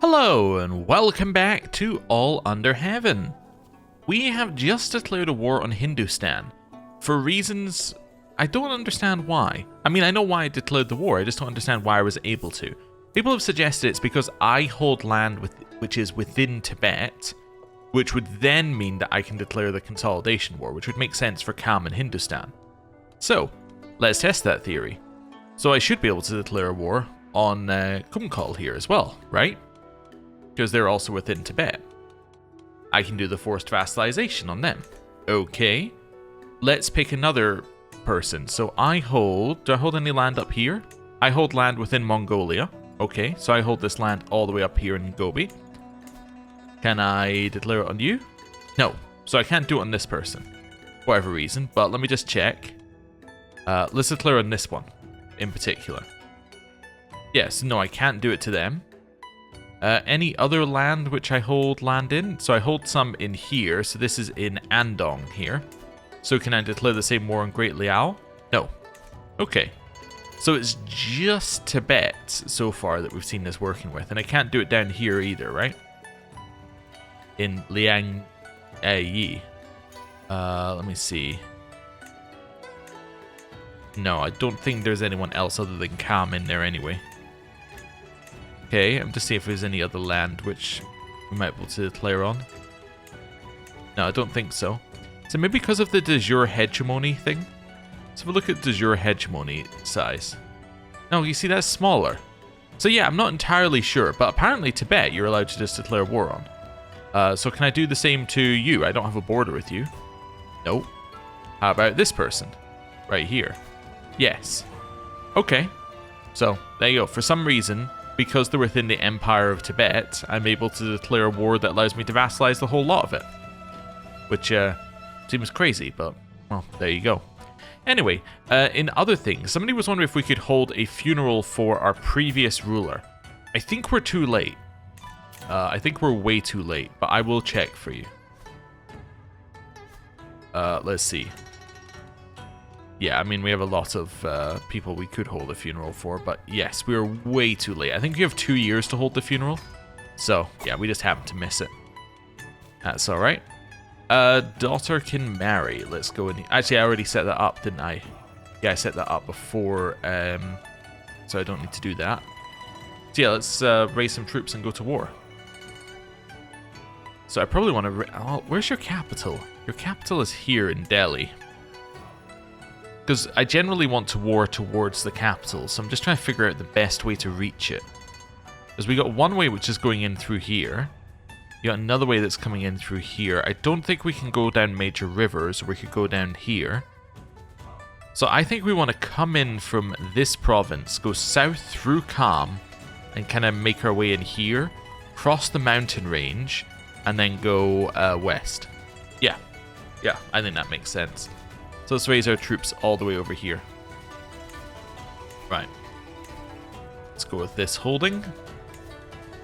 Hello and welcome back to All Under Heaven. We have just declared a war on Hindustan for reasons I don't understand why. I mean, I know why I declared the war, I just don't understand why I was able to. People have suggested it's because I hold land which is within Tibet, which would then mean that I can declare the consolidation war, which would make sense for Kham and Hindustan. So, let's test that theory. So I should be able to declare a war on Kumkal here as well, right? Because they're also within Tibet. I can do the forced vassalization on them. Okay. Let's pick another person. So do I hold any land up here? I hold land within Mongolia. Okay, so I hold this land all the way up here in Gobi. Can I declare it on you? No, so I can't do it on this person. For whatever reason, but let me just check. Let's declare on this one in particular. Yes, no, I can't do it to them. Any other land which I hold land in? So I hold some in here. So this is in Andong here. So can I declare the same war on Great Liao? No. Okay. So it's just Tibet so far that we've seen this working with. And I can't do it down here either, right? In Liang Yi. Let me see. No, I don't think there's anyone else other than Kham in there anyway. Okay, I'm just seeing if there's any other land which we might be able to declare on. No, I don't think so. So maybe because of the de jure hegemony thing? Let's have a look at de jure hegemony size. No, you see, that's smaller. So yeah, I'm not entirely sure, but apparently Tibet you're allowed to just declare war on. So can I do the same to you? I don't have a border with you. Nope. How about this person? Right here. Yes. Okay. So, there you go. For some reason, because they're within the Empire of Tibet, I'm able to declare a war that allows me to vassalize the whole lot of it. Which seems crazy, but, well, there you go. Anyway, in other things, somebody was wondering if we could hold a funeral for our previous ruler. I think we're too late. I think we're way too late, but I will check for you. Let's see. Yeah, I mean, we have a lot of people we could hold a funeral for, but yes, we are way too late. I think we have 2 years to hold the funeral. So, yeah, we just happened to miss it. That's alright. Daughter can marry. Let's go in. Actually, I already set that up, didn't I? Yeah, I set that up before, so I don't need to do that. So yeah, let's raise some troops and go to war. So I probably want to... Oh, where's your capital? Your capital is here in Delhi. Because I generally want to war towards the capital, so I'm just trying to figure out the best way to reach it. Because we got one way which is going in through here. You got another way that's coming in through here. I don't think we can go down major rivers, or we could go down here. So I think we want to come in from this province, go south through Kham, and kind of make our way in here, cross the mountain range, and then go west. Yeah, I think that makes sense. So let's raise our troops all the way over here. Right. Let's go with this holding.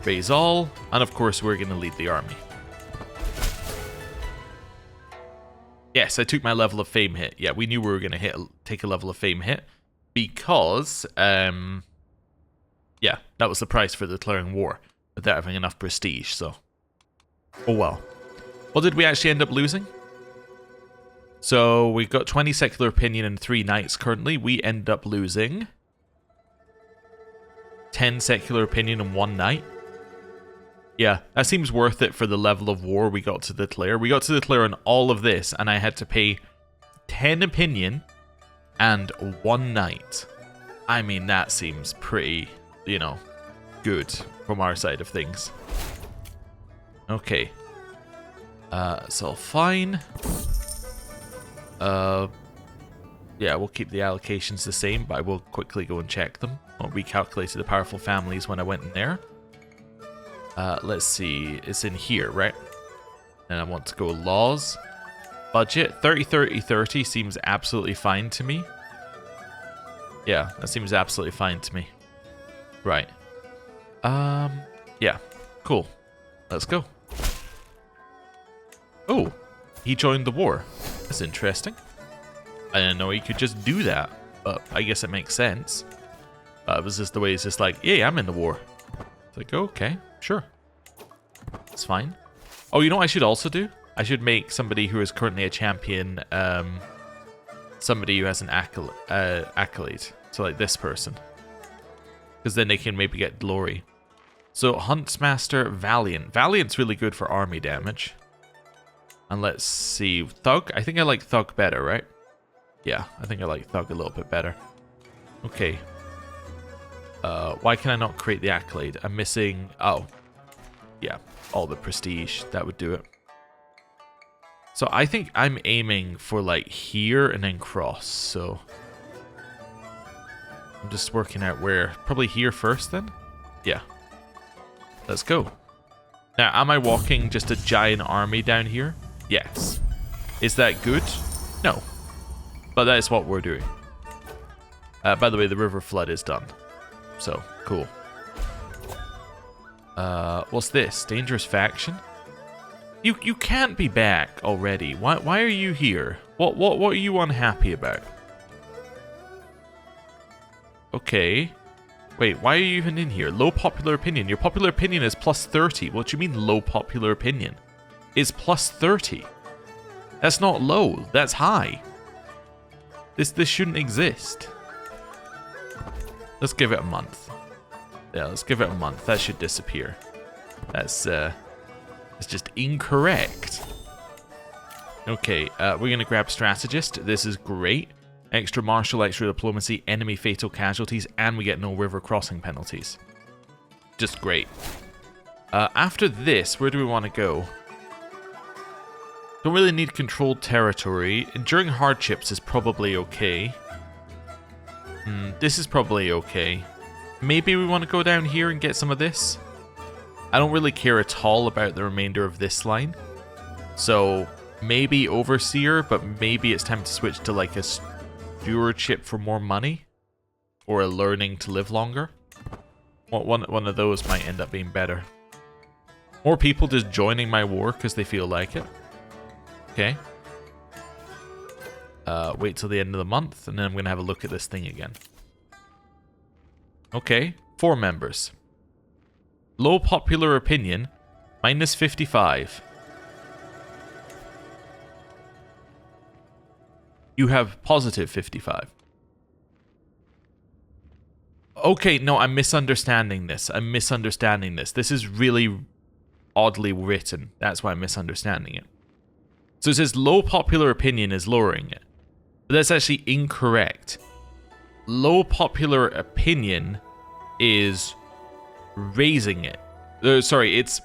Raise all. And of course, we're going to lead the army. Yes, I took my level of fame hit. Yeah, we knew we were going to take a level of fame hit. Because, yeah, that was the price for declaring war. Without having enough prestige, so. Oh well. What did we actually end up losing? So we've got 20 secular opinion and 3 knights currently. We end up losing 10 secular opinion and 1 knight. Yeah, that seems worth it for the level of war we got to declare. We got to declare on all of this, and I had to pay 10 opinion and 1 knight. I mean, that seems pretty, you know, good from our side of things. Okay. It's all fine. Yeah, we'll keep the allocations the same, but I will quickly go and check them. I'll recalculate the powerful families when I went in there. Let's see, it's in here, right? And I want to go laws. Budget, 30-30-30 seems absolutely fine to me. Yeah, that seems absolutely fine to me. Right. Yeah, cool. Let's go. Oh, he joined the war. That's interesting. I didn't know he could just do that, but I guess it makes sense. It was just the way he's just like, yeah, I'm in the war. It's like, okay, Sure. It's fine. Oh, you know what I should also do? I should make somebody who is currently a champion, somebody who has an accolade. So like this person. Because then they can maybe get glory. So Huntsmaster, Valiant. Valiant's really good for army damage. And let's see. Thug? I think I like Thug better, right? Yeah, I think I like Thug a little bit better. Okay. Why can I not create the accolade? I'm missing... Oh. Yeah, all the prestige. That would do it. So I think I'm aiming for like here and then cross. So I'm just working out where. Probably here first then? Yeah. Let's go. Now, am I walking just a giant army down here? Yes. Is that good? No. But that is what we're doing. By the way, the river flood is done. So, cool. What's this? Dangerous faction? You can't be back already. Why are you here? What are you unhappy about? Okay. Wait, why are you even in here? Low popular opinion. Your popular opinion is plus 30. What do you mean low popular opinion? It's plus 30. That's not low. That's high. This shouldn't exist. Let's give it a month. Yeah, let's give it a month. That should disappear. That's just incorrect. Okay, we're gonna grab strategist. This is great. Extra martial, extra diplomacy, enemy fatal casualties, and we get no river crossing penalties. Just great. After this, where do we want to go? Don't really need controlled territory. Enduring hardships is probably okay. This is probably okay. Maybe we want to go down here and get some of this. I don't really care at all about the remainder of this line. So, maybe Overseer, but maybe it's time to switch to like a stewardship for more money. Or a learning to live longer. One of those might end up being better. More people just joining my war because they feel like it. Okay. Wait till the end of the month, and then I'm going to have a look at this thing again. Okay, 4 members. Low popular opinion, minus 55. You have positive 55. Okay, no, I'm misunderstanding this. This is really oddly written. That's why I'm misunderstanding it. So it says low popular opinion is lowering it. But that's actually incorrect. Low popular opinion is raising it. Sorry, it's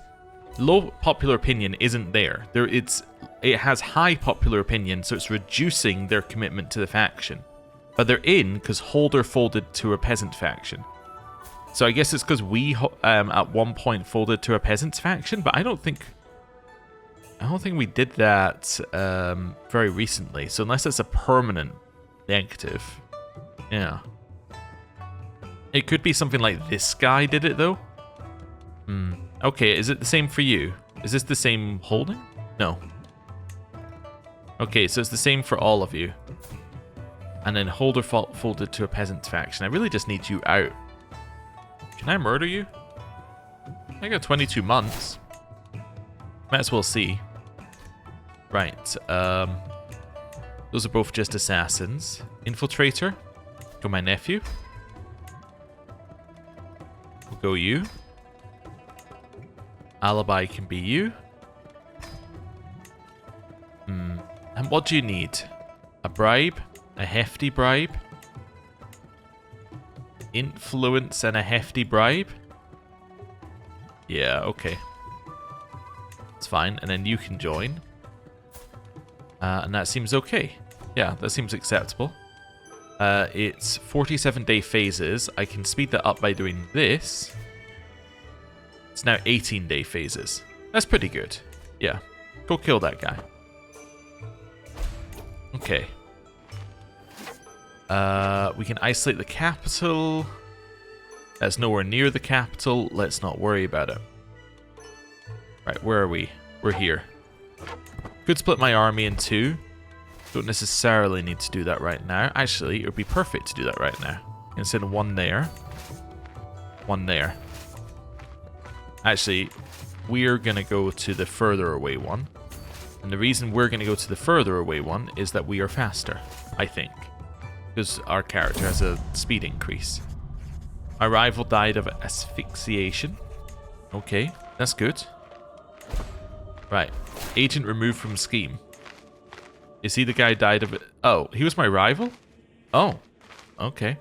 low popular opinion isn't there. It has high popular opinion, so it's reducing their commitment to the faction. But they're in because Holder folded to a peasant faction. So I guess it's because we at one point folded to a peasants faction, but I don't think we did that very recently. So unless it's a permanent negative, yeah. It could be something like this guy did it though. Okay, is it the same for you? Is this the same holding? No. Okay, so it's the same for all of you. And then Holder folded to a peasant faction. I really just need you out. Can I murder you? I got 22 months. Might as well see. Right. Those are both just assassins. Infiltrator. Go my nephew. We'll go you. Alibi can be you. And what do you need? A bribe? A hefty bribe? Influence and a hefty bribe? Yeah, okay. It's fine. And then you can join. And that seems okay. Yeah, that seems acceptable. It's 47-day phases. I can speed that up by doing this. It's now 18-day phases. That's pretty good. Yeah. Go kill that guy. Okay. We can isolate the capital. That's nowhere near the capital. Let's not worry about it. Right, where are we? We're here. Could split my army in 2. Don't necessarily need to do that right now. Actually, it would be perfect to do that right now. Instead of 1 there. 1 there. Actually, we're going to go to the further away one. And the reason we're going to go to the further away one is that we are faster, I think. Because our character has a speed increase. My rival died of asphyxiation. Okay, that's good. Right. Agent removed from scheme. Is he the guy who died of it? Oh, he was my rival? Oh, okay.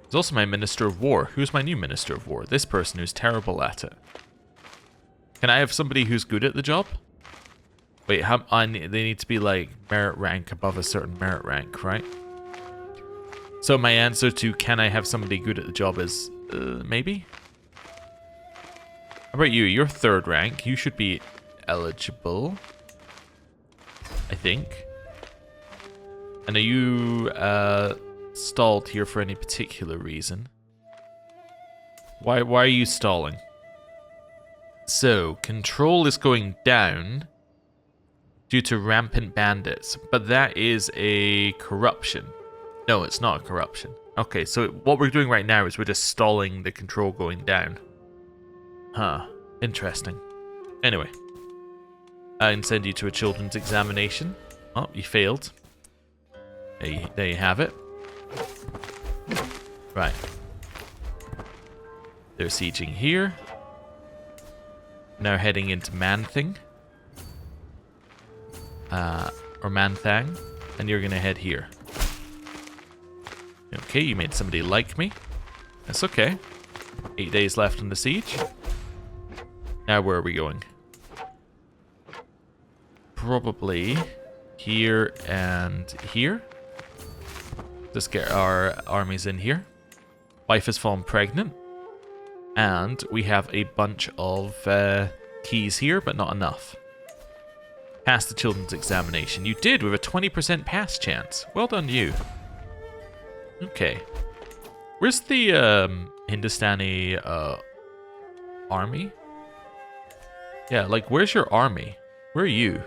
He's also my Minister of War. Who's my new Minister of War? This person who's terrible at it. Can I have somebody who's good at the job? Wait, they need to be like merit rank above a certain merit rank, right? So my answer to can I have somebody good at the job is maybe? How about you? You're 3rd rank. You should be eligible, I think. And are you stalled here for any particular reason? Why are you stalling? So, control is going down due to rampant bandits, but that is a corruption. No, it's not a corruption. Okay, so what we're doing right now is we're just stalling the control going down. Huh, interesting. Anyway, I can send you to a children's examination. Oh, you failed. There you have it. Right. They're sieging here. Now heading into Man-Thing. Or Man-Thang. And you're gonna head here. Okay, you made somebody like me. That's okay. 8 days left on the siege. Now where are we going? Probably here and here. Let's get our armies in here. Wife has fallen pregnant. And we have a bunch of keys here, but not enough. Pass the children's examination. You did with a 20% pass chance. Well done, you. Okay. Where's the Hindustani army? Yeah, like, where's your army? Where are you?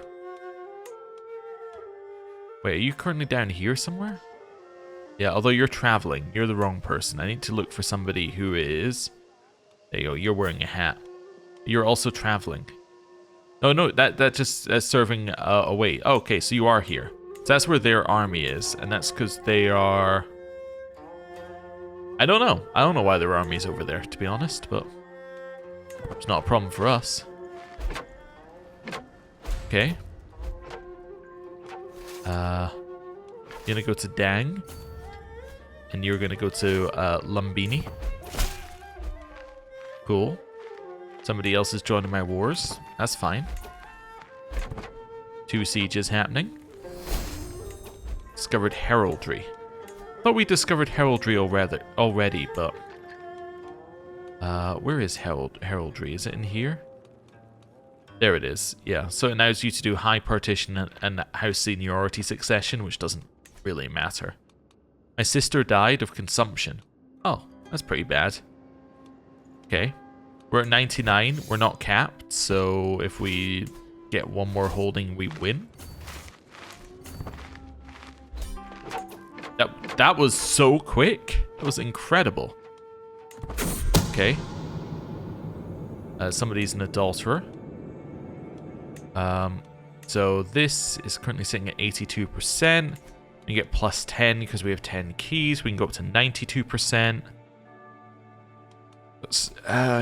Wait, are you currently down here somewhere? Yeah, although you're traveling. You're the wrong person. I need to look for somebody who is... There you go, you're wearing a hat. You're also traveling. Oh, no, that just serving away. Oh, okay, so you are here. So that's where their army is, and that's because they are... I don't know. I don't know why their army's over there, to be honest, but... It's not a problem for us. Okay. You're gonna go to Dang. And you're gonna go to Lumbini. Cool. Somebody else is joining my wars. That's fine. 2 sieges happening. Discovered heraldry. Thought we discovered heraldry already, but... where is heraldry? Is it in here? There it is. Yeah, so it allows you to do high partition and house seniority succession, which doesn't really matter. My sister died of consumption. Oh, that's pretty bad. Okay. We're at 99. We're not capped, so if we get one more holding, we win. That was so quick. That was incredible. Okay. Somebody's an adulterer. So this is currently sitting at 82%. We get plus 10 because we have 10 keys. We can go up to 92%.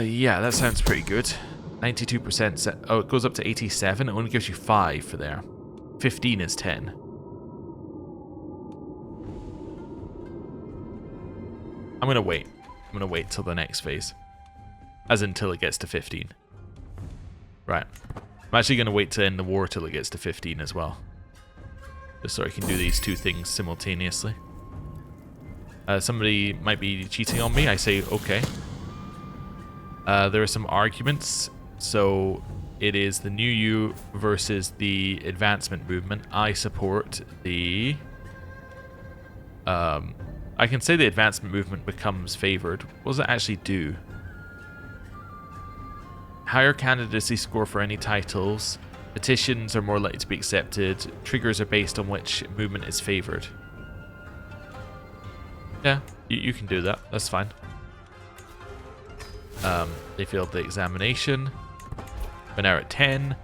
Yeah, that sounds pretty good. 92%. Oh, it goes up to 87. It only gives you 5 for there. 15 is 10. I'm gonna wait. I'm gonna wait till the next phase. As until it gets to 15. Right. I'm actually gonna wait to end the war till it gets to 15 as well. Just so I can do these 2 things simultaneously. Somebody might be cheating on me. I say, okay. There are some arguments. So it is the new you versus the advancement movement. I support the... I can say the advancement movement becomes favored. What does it actually do? Higher candidacy score for any titles. Petitions are more likely to be accepted. Triggers are based on which movement is favored. Yeah, you can do that. That's fine. They failed the examination. We're now at 10.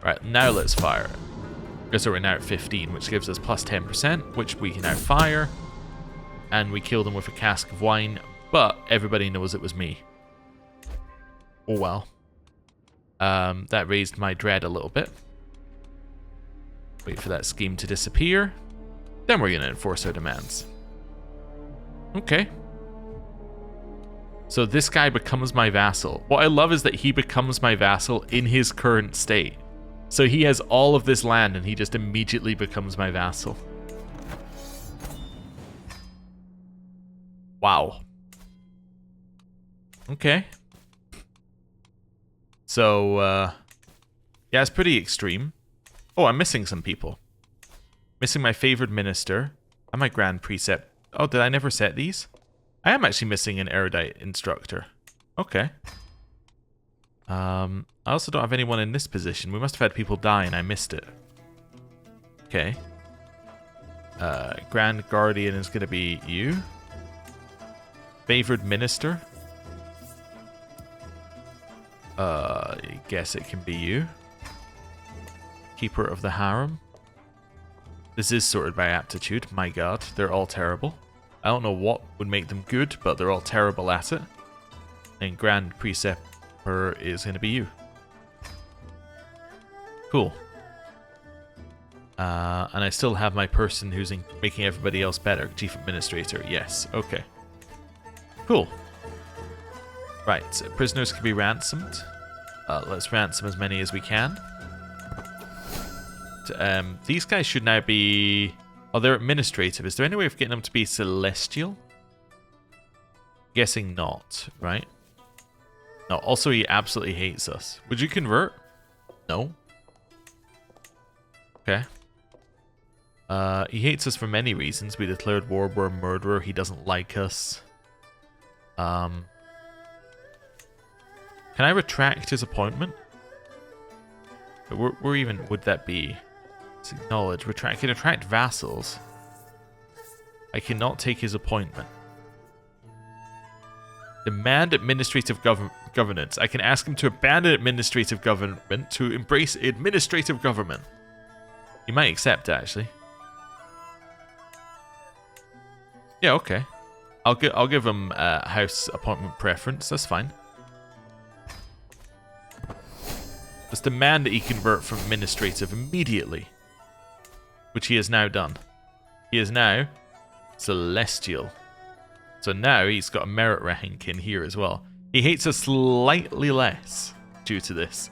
Right, now let's fire. So we're now at 15, which gives us plus 10%, which we can now fire. And we kill them with a cask of wine, but everybody knows it was me. Oh well. That raised my dread a little bit. Wait for that scheme to disappear. Then we're going to enforce our demands. Okay. So this guy becomes my vassal. What I love is that he becomes my vassal in his current state. So he has all of this land and he just immediately becomes my vassal. Wow. Okay. So, yeah, it's pretty extreme. Oh, I'm missing some people. Missing my favored minister and my grand precept. Oh, did I never set these? I am actually missing an erudite instructor. Okay. I also don't have anyone in this position. We must have had people die and I missed it. Okay. Grand Guardian is going to be you. Favored Minister. I guess it can be you. Keeper of the Harem. This is sorted by aptitude. My god, they're all terrible. I don't know what would make them good, but they're all terrible at it. And Grand Preceptor is going to be you. Cool. And I still have my person who's making everybody else better. Chief Administrator, yes. Okay. Cool. Right, prisoners can be ransomed. Let's ransom as many as we can. These guys should now be... Oh, they're administrative. Is there any way of getting them to be celestial? Guessing not, right? No, also he absolutely hates us. Would you convert? No. Okay. He hates us for many reasons. We declared war, we're a murderer, he doesn't like us. Can I retract his appointment? Where even would that be? Let's acknowledge. I can attract vassals. I cannot take his appointment. Demand administrative governance. I can ask him to abandon administrative government to embrace administrative government. He might accept, actually. Yeah, okay. I'll give him house appointment preference. That's fine. Let's demand that he convert from administrative immediately. Which he has now done. He is now celestial. So now he's got a merit rank in here as well. He hates us slightly less due to this.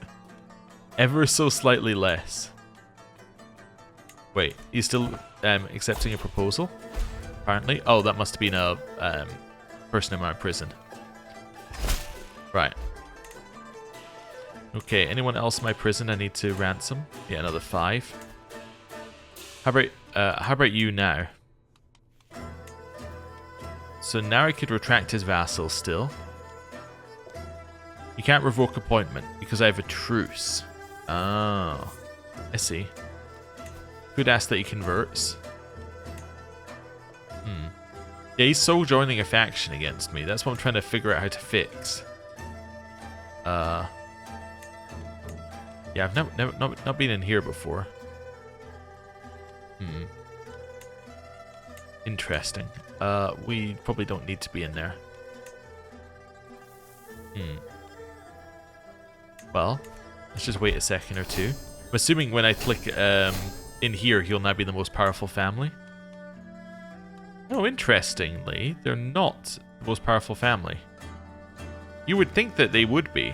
Ever so slightly less. Wait, he's still accepting a proposal? Apparently. Oh, that must have been a person in my prison. Right. Okay, anyone else in my prison I need to ransom? Yeah, another 5. How about you now? So now I could retract his vassal still. You can't revoke appointment because I have a truce. Oh, I see. Could ask that he converts. Yeah, he's so joining a faction against me. That's what I'm trying to figure out how to fix. Yeah, I've not been in here before. Interesting. We probably don't need to be in there. Well, let's just wait a second or two. I'm assuming when I click in here, he'll now be the most powerful family. Oh, interestingly, they're not the most powerful family. You would think that they would be,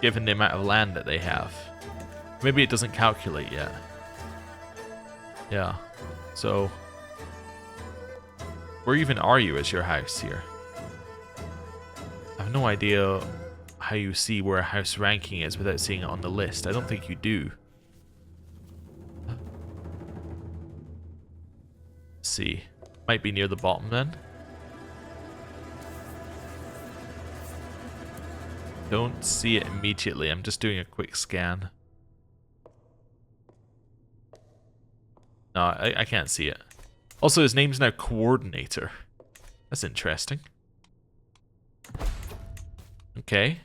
given the amount of land that they have. Maybe it doesn't calculate yet. Yeah, so where even are you as your house here? I have no idea how you see where a house ranking is without seeing it on the list. I don't think you do. Let's see. Might be near the bottom then. Don't see it immediately. I'm just doing a quick scan. No, I can't see it. Also, his name's now Coordinator. That's interesting. Okay.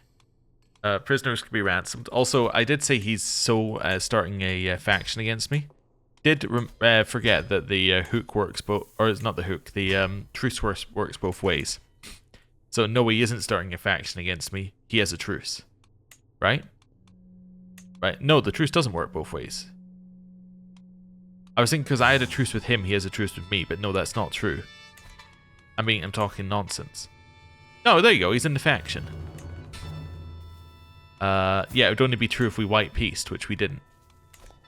Prisoners could be ransomed. Also, I did say he's starting a faction against me. Did forget that the hook works both, or it's not the hook, the truce works both ways. So no, he isn't starting a faction against me. He has a truce. Right? Right. No, the truce doesn't work both ways. I was thinking because I had a truce with him, he has a truce with me, but no, that's not true. I'm talking nonsense. No, there you go, he's in the faction. Yeah, it would only be true if we white pieced, which we didn't.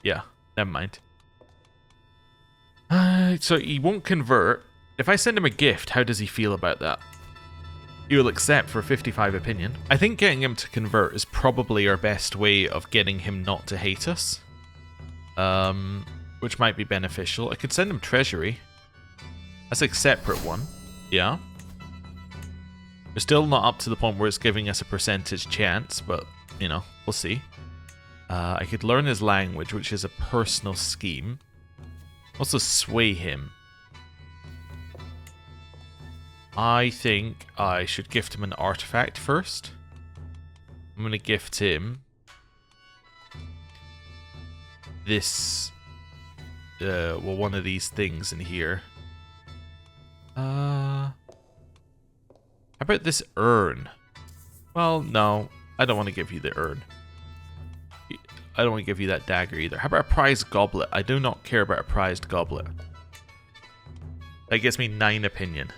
Yeah, never mind. So he won't convert. If I send him a gift, how does he feel about that? He will accept for 55 opinion. I think getting him to convert is probably our best way of getting him not to hate us. Which might be beneficial. I could send him treasury. That's a separate one. Yeah. We're still not up to the point where it's giving us a percentage chance, but, you know, we'll see. I could learn his language, which is a personal scheme. Also sway him. I think I should gift him an artifact first. I'm going to gift him this, well, one of these things in here. How about this urn? Well, no, I don't want to give you the urn. I don't want to give you that dagger either. How about a prized goblet? I do not care about a prized goblet. That gets me 9 opinion.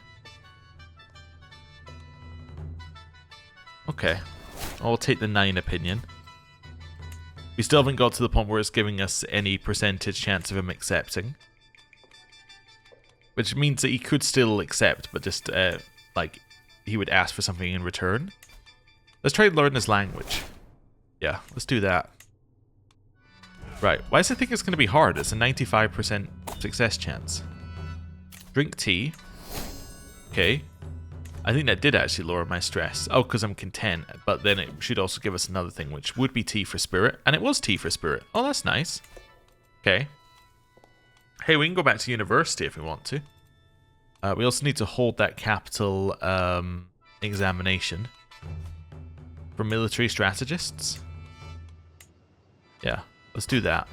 Okay, I'll take the 9 opinion. We still haven't got to the point where it's giving us any percentage chance of him accepting. Which means that he could still accept, but just, like, he would ask for something in return. Let's try to learn his language. Yeah, let's do that. Right, why does it think it's going to be hard? It's a 95% success chance. Drink tea. Okay. I think that did actually lower my stress. Oh, because I'm content. But then it should also give us another thing, which would be tea for spirit. And it was tea for spirit. Oh, that's nice. Okay. Hey, we can go back to university if we want to. We also need to hold that capital examination for military strategists. Yeah, let's do that.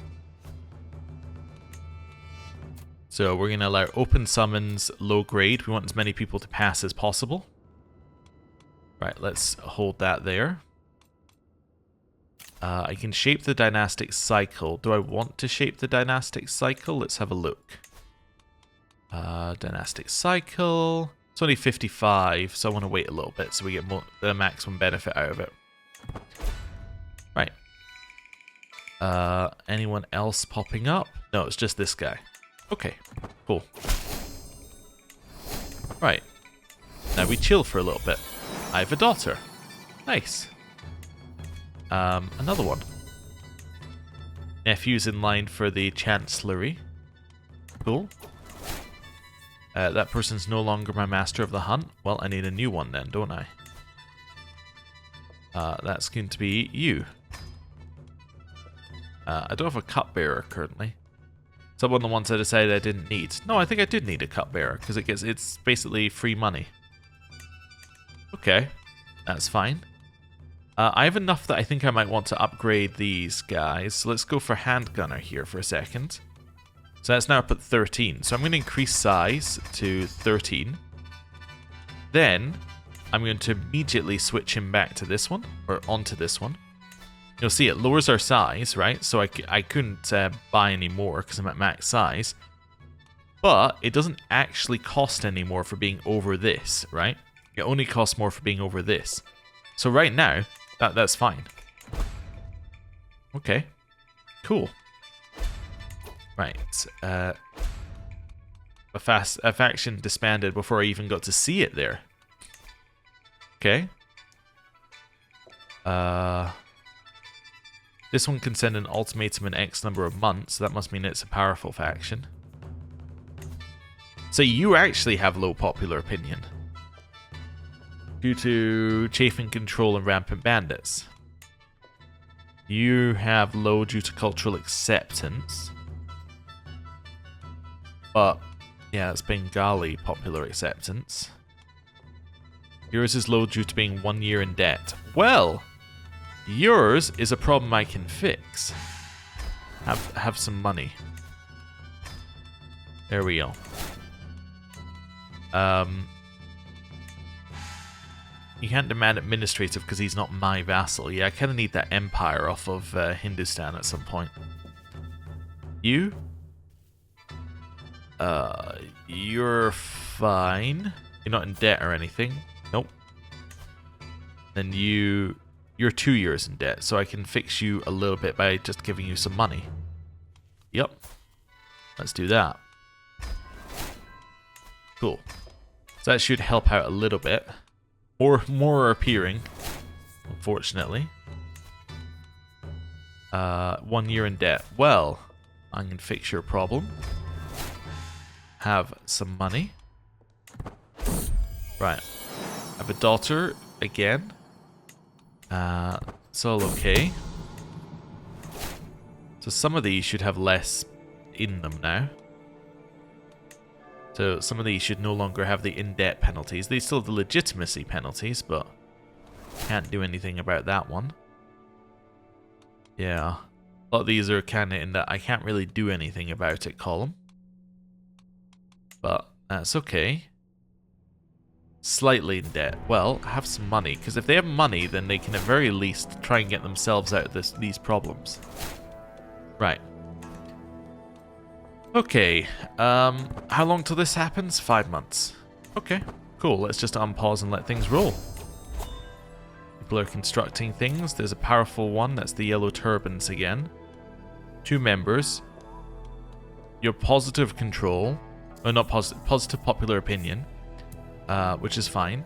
So we're going to allow open summons, low grade. We want as many people to pass as possible. Right, let's hold that there. I can shape the dynastic cycle. Do I want to shape the dynastic cycle? Let's have a look. Dynastic cycle. It's only 55, so I want to wait a little bit so we get the maximum benefit out of it. Right. Anyone else popping up? No, it's just this guy. Okay, cool. Right. Now we chill for a little bit. I have a daughter. Nice. Another one. Nephew's in line for the chancellery. Cool. That person's no longer my master of the hunt. Well, I need a new one then, don't I? That's going to be you. I don't have a cupbearer currently. Someone the ones I decided I didn't need. No, I think I did need a cupbearer because it's basically free money. Okay, that's fine. I have enough that I think I might want to upgrade these guys. So let's go for handgunner here for a second. So that's now up at 13. So I'm going to increase size to 13. Then I'm going to immediately switch him back to this one, or onto this one. You'll see it lowers our size, right? So I couldn't buy any more because I'm at max size. But it doesn't actually cost any more for being over this, right? It only costs more for being over this. So right now, that's fine. Okay. Cool. Right. A faction disbanded before I even got to see it there. Okay. This one can send an ultimatum in X number of months. So that must mean it's a powerful faction. So you actually have low popular opinion. Due to chafing control and rampant bandits. You have low due to cultural acceptance. But, yeah, it's Bengali popular acceptance. Yours is low due to being 1 year in debt. Well, yours is a problem I can fix. Have some money. There we go. You can't demand administrative because he's not my vassal. Yeah, I kind of need that empire off of Hindustan at some point. You? You're fine. You're not in debt or anything. Nope. Then you're 2 years in debt, so I can fix you a little bit by just giving you some money. Yep. Let's do that. Cool. So that should help out a little bit. More are appearing, unfortunately. 1 year in debt. Well, I can fix your problem. Have some money. Right. I have a daughter again. It's all okay. So some of these should have less in them now. So some of these should no longer have the in-debt penalties. They still have the legitimacy penalties, but can't do anything about that one. Yeah. A lot of these are kind of in that I can't really do anything about it column. But that's okay. Slightly in debt. Well, have some money, because if they have money, then they can at very least try and get themselves out of these problems. Right. Okay. How long till this happens? 5 months. Okay. Cool. Let's just unpause and let things roll. People are constructing things. There's a powerful one. That's the yellow turbans again. 2 members. Your positive control. Oh, not positive. Positive popular opinion. Which is fine.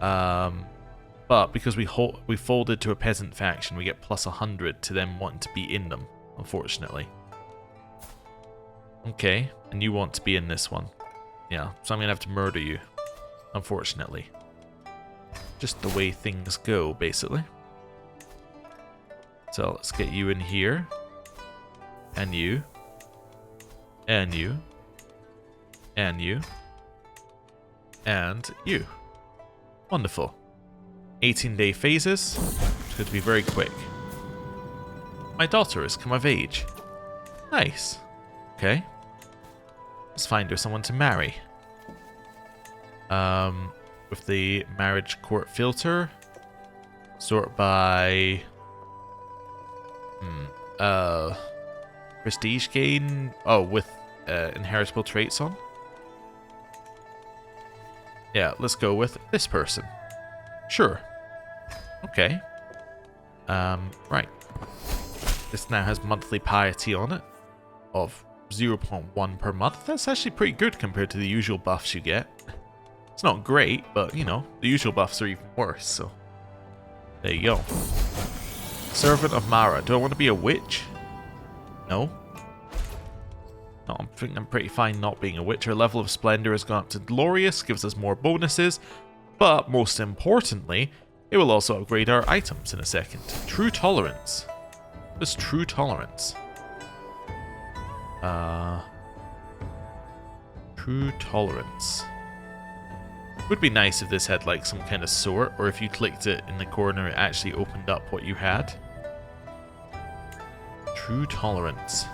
But because we folded to a peasant faction, we get plus 100 to them wanting to be in them, unfortunately. Okay, and you want to be in this one. Yeah, so I'm going to have to murder you, unfortunately. Just the way things go, basically. So let's get you in here. And you. And you. And you. And you. Wonderful. 18-day phases. It's going to be very quick. My daughter has come of age. Nice. Okay. Let's find her someone to marry. With the marriage court filter. Sort by... prestige gain. Oh, with inheritable traits on. Yeah, let's go with this person. Sure. Okay. Right. This now has monthly piety on it of 0.1 per month. That's actually pretty good compared to the usual buffs you get. It's not great, but, you know, the usual buffs are even worse, so... There you go. Servant of Mara. Do I want to be a witch? No. No, I think I'm pretty fine not being a witch. Our level of splendor has gone up to glorious, gives us more bonuses, but most importantly, it will also upgrade our items in a second. True tolerance. What is true tolerance? True tolerance. Would be nice if this had like some kind of sort, or if you clicked it in the corner, it actually opened up what you had. True tolerance.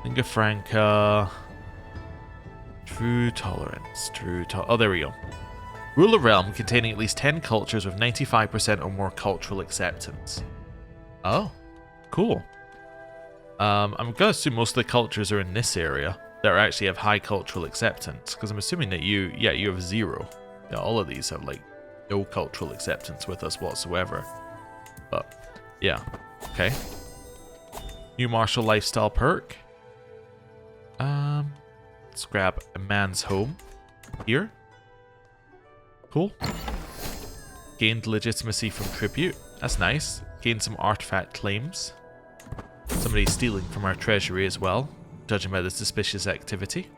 Lingua Franca. True tolerance. Oh, there we go. Rule a realm containing at least 10 cultures with 95% or more cultural acceptance. Oh, cool. I'm going to assume most of the cultures are in this area that actually have high cultural acceptance, because I'm assuming that you have 0. Yeah, all of these have like no cultural acceptance with us whatsoever. But yeah, okay. New martial lifestyle perk. Let's grab a man's home here. Cool. Gained legitimacy from tribute. That's nice. Gained some artifact claims. Somebody's stealing from our treasury as well, judging by the suspicious activity.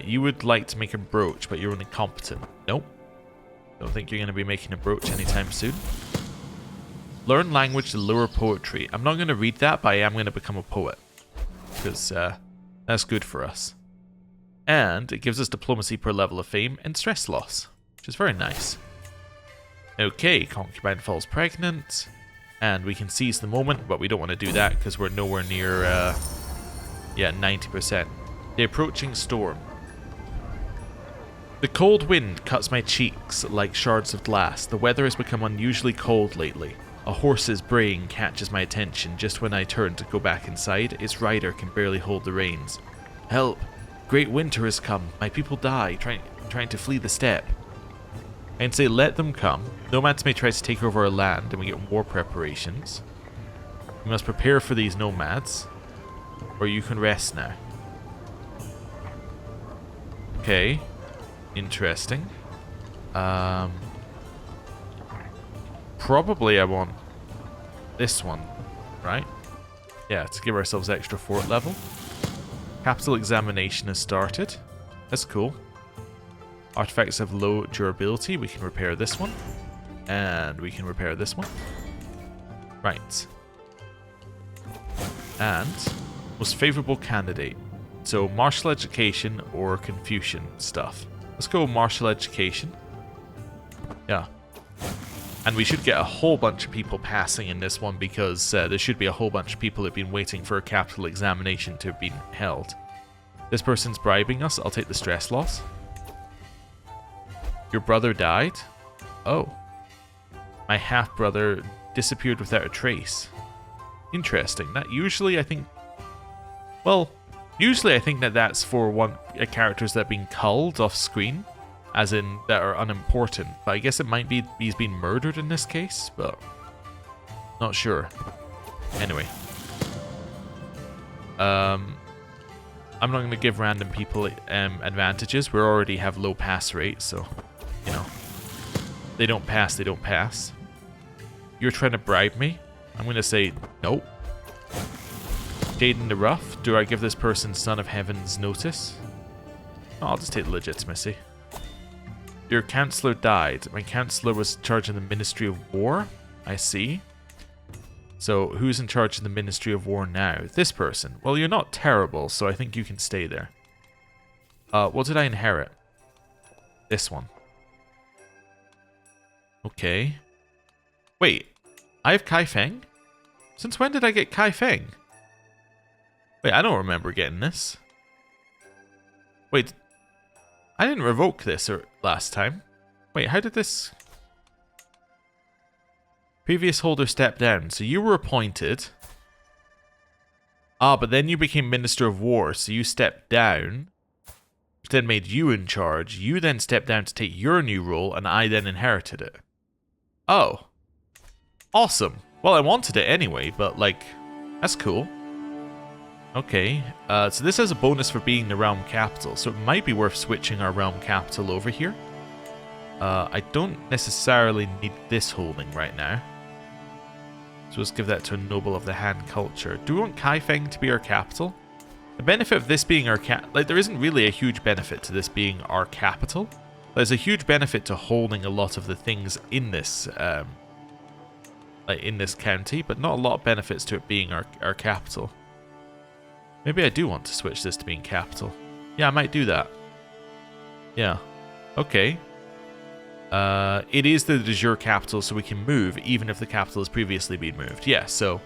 You would like to make a brooch, but you're only competent. Nope. Don't think you're going to be making a brooch anytime soon. Learn language to lure poetry. I'm not going to read that, but I am going to become a poet. Because that's good for us. And it gives us diplomacy per level of fame and stress loss. which is very nice. Okay, concubine falls pregnant, and we can seize the moment, but we don't want to do that because we're nowhere near, 90%. The approaching storm. The cold wind cuts my cheeks like shards of glass. The weather has become unusually cold lately. A horse's braying catches my attention just when I turn to go back inside. Its rider can barely hold the reins. Help! Great winter has come. My people die, trying to flee the steppe. And say, let them come. Nomads may try to take over our land, and we get war preparations. We must prepare for these nomads, or you can rest now. Okay. Interesting. Probably I want this one, right? Yeah, to give ourselves extra fort level. Capital examination has started. That's cool. Artifacts have low durability. We can repair this one. And we can repair this one. Right. And most favorable candidate. So martial education or Confucian stuff. Let's go martial education. Yeah. And we should get a whole bunch of people passing in this one because there should be a whole bunch of people that have been waiting for a capital examination to have been held. This person's bribing us. I'll take the stress loss. Your brother died? Oh. My half-brother disappeared without a trace. Interesting. That usually I think... Well, usually I think that that's for characters that have been culled off screen. As in, that are unimportant. But I guess it might be he's been murdered in this case, but... Not sure. Anyway. I'm not going to give random people advantages. We already have low pass rate, so... You know. They don't pass, they don't pass. You're trying to bribe me? I'm going to say, nope. Jade in the rough. Do I give this person Son of Heaven's notice? Oh, I'll just take the legitimacy. Your counselor died. My counselor was in charge of the Ministry of War. I see. So, who's in charge of the Ministry of War now? This person. Well, you're not terrible, so I think you can stay there. What did I inherit? This one. Okay. Wait. I have Kai Feng? Since when did I get Kai Feng? Wait, I don't remember getting this. Wait. I didn't revoke this last time. Wait, how did this... Previous holder stepped down. So you were appointed. Ah, but then you became Minister of War. So you stepped down. Which then made you in charge. You then stepped down to take your new role. And I then inherited it. Oh. Awesome. Well, I wanted it anyway. But, like, that's cool. Okay, so this has a bonus for being the realm capital, so it might be worth switching our realm capital over here. I don't necessarily need this holding right now. So let's give that to a Noble of the Han culture. Do we want Kaifeng to be our capital? The benefit of this being our there isn't really a huge benefit to this being our capital. There's a huge benefit to holding a lot of the things in this, in this county, but not a lot of benefits to it being our capital. Maybe I do want to switch this to being capital. Yeah, I might do that. Yeah. Okay. It is the de jure capital, so we can move even if the capital has previously been moved. Yeah, so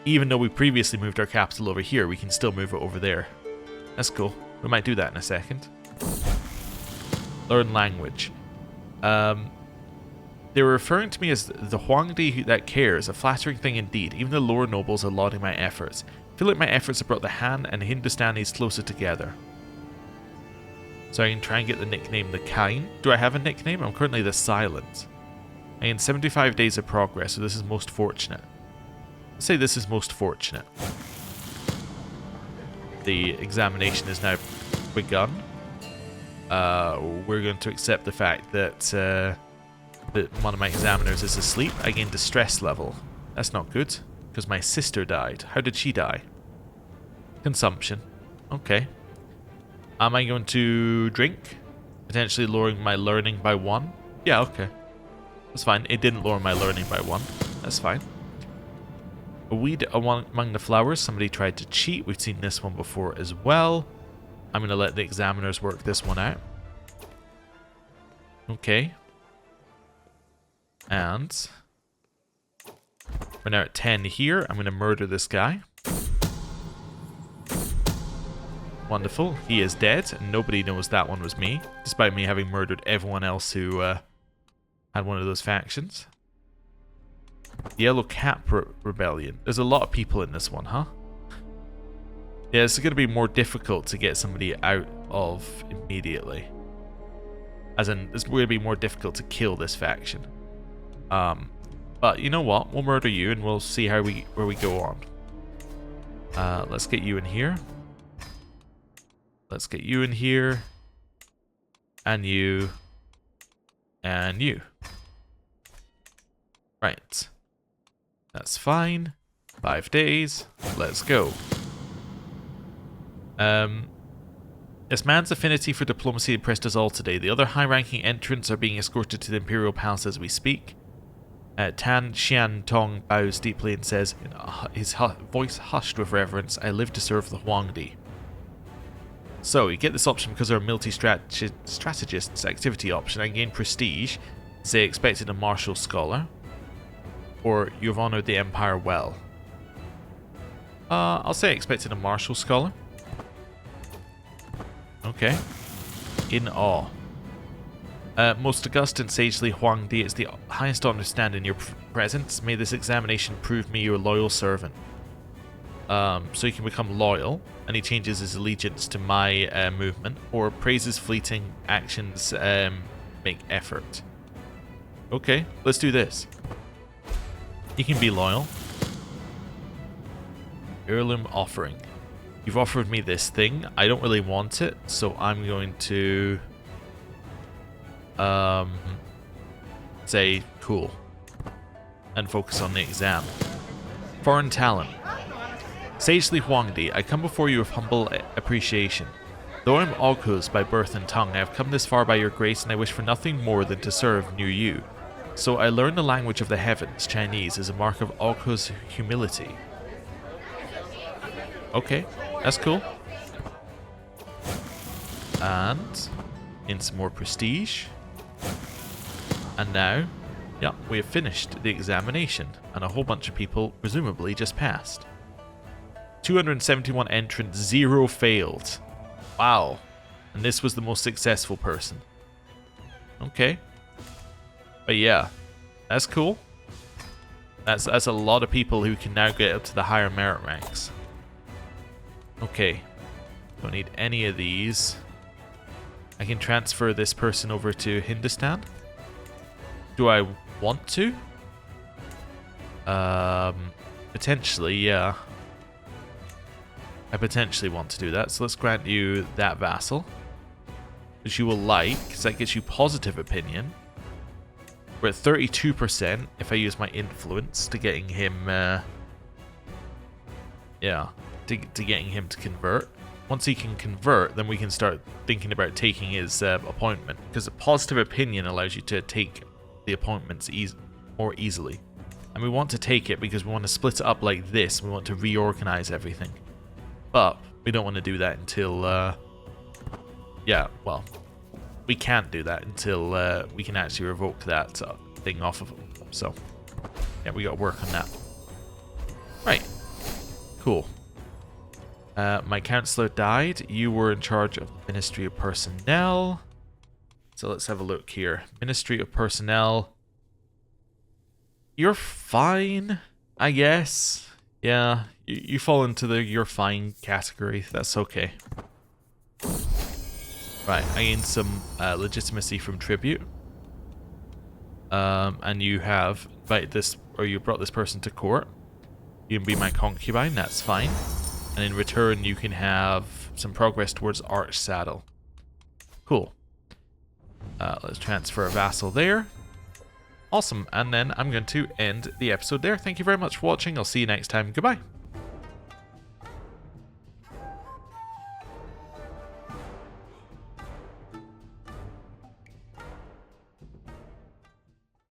even though we previously moved our capital over here, we can still move it over there. That's cool. We might do that in a second. Learn language. They were referring to me as the Huangdi that cares, a flattering thing indeed. Even the lower nobles are lauding my efforts. I feel like my efforts have brought the Han and Hindustanis closer together. So I can try and get the nickname the Kind. Do I have a nickname? I'm currently the Silent. I gained 75 days of progress, so this is most fortunate. Let's say this is most fortunate. The examination is now begun. We're going to accept the fact that one of my examiners is asleep. I gained a stress level. That's not good. Because my sister died. How did she die? Consumption. Okay. Am I going to drink? Potentially lowering my learning by 1? Yeah, okay. That's fine. It didn't lower my learning by 1. That's fine. A weed among the flowers. Somebody tried to cheat. We've seen this one before as well. I'm going to let the examiners work this one out. Okay. And we're now at 10 here. I'm going to murder this guy. Wonderful. He is dead, and nobody knows that one was me, despite me having murdered everyone else who had one of those factions. Yellow Cap Rebellion. There's a lot of people in this one, huh? Yeah, it's going to be more difficult to get somebody out of immediately. As in, it's going to be more difficult to kill this faction. But you know what? We'll murder you, and we'll see how where we go on. Let's get you in here. Let's get you in here. And you. And you. Right. That's fine. 5 days. Let's go. This man's affinity for diplomacy impressed us all today. The other high-ranking entrants are being escorted to the Imperial Palace as we speak. Tan Xian Tong bows deeply and says, his voice hushed with reverence, "I live to serve the Huangdi." So, you get this option because of our multi-strategist's activity option. I gain prestige, say expected a martial scholar, or you've honored the Empire well. I'll say expected a martial scholar. Okay. In awe. Most august and sagely Huangdi, it's the highest honor stand in your presence. May this examination prove me your loyal servant. So you can become loyal, and he changes his allegiance to my movement, or praises fleeting actions make effort. Okay, let's do this. You can be loyal. Heirloom offering. You've offered me this thing. I don't really want it, so I'm going to say cool and focus on the exam. Foreign talent. Sagely Huangdi, I come before you with humble appreciation. Though I'm Oghu's by birth and tongue, I have come this far by your grace, and I wish for nothing more than to serve near you. So I learn the language of the heavens, Chinese, as a mark of Oghu's humility. Okay, that's cool. And in some more prestige. And now, yeah, we have finished the examination, and a whole bunch of people presumably just passed. 271 entrants, 0 failed. Wow. And this was the most successful person. Okay. But yeah, that's cool. That's a lot of people who can now get up to the higher merit ranks. Okay. Don't need any of these. I can transfer this person over to Hindustan. Do I want to? Potentially, yeah. I potentially want to do that, so let's grant you that vassal, which you will like, because that gets you positive opinion. We're at 32% if I use my influence to getting him, yeah, to getting him to convert. Once he can convert, then we can start thinking about taking his appointment, because a positive opinion allows you to take the appointments more easily. And we want to take it because we want to split it up like this. We want to reorganize everything. But we don't want to do that until, yeah, well, we can't do that until we can actually revoke that thing off of them. So, yeah, we got to work on that. Right. Cool. My counselor died. You were in charge of the Ministry of Personnel. So let's have a look here. Ministry of Personnel. You're fine, I guess. Yeah, you fall into the you're fine category. That's okay. Right, I gained some legitimacy from tribute. And you have invited this, or you brought this person to court. You can be my concubine, that's fine. And in return, you can have some progress towards Arch Saddle. Cool. Let's transfer a vassal there. Awesome, and then I'm going to end the episode there. Thank you very much for watching. I'll see you next time. Goodbye.